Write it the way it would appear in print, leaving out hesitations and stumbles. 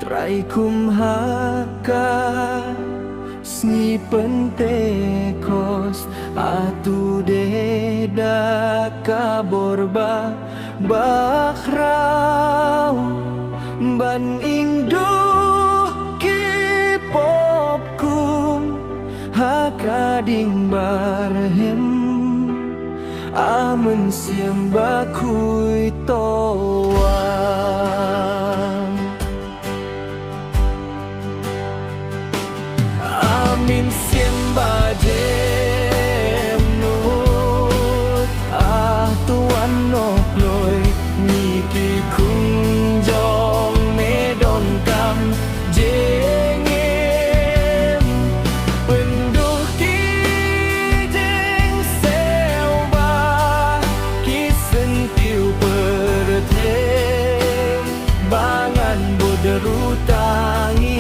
ไตรคุมหากาsni pentekos atu deda kaborba bakrau ban ingdu kipopkum hakading barhem amen siam bakui toang amin siam badem nut tuan nok loi mi ki kung jong me don kam jengem penduh ki jeng selba ki sentiu pertem bangan boderu tangi